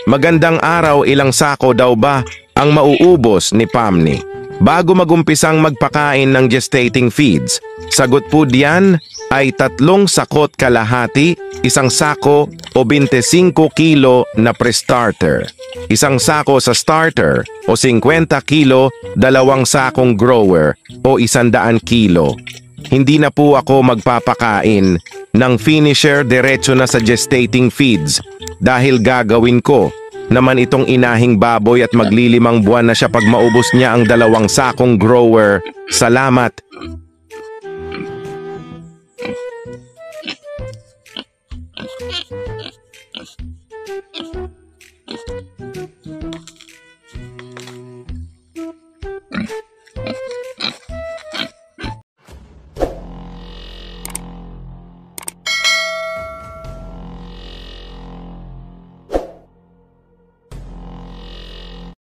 Magandang araw, ilang sako daw ba ang mauubos ni Pamni bago magumpisang magpakain ng gestating feeds? Sagot po diyan ay 3 sakot kalahati, 1 sako o 25 kilo na pre-starter. 1 sako sa starter o 50 kilo, 2 sakong grower o 100 kilo. Hindi na po ako magpapakain ng finisher diretso na sa gestating feeds dahil gagawin ko naman itong inahing baboy at maglilimang buwan na siya pag maubos niya ang 2 sakong grower. Salamat.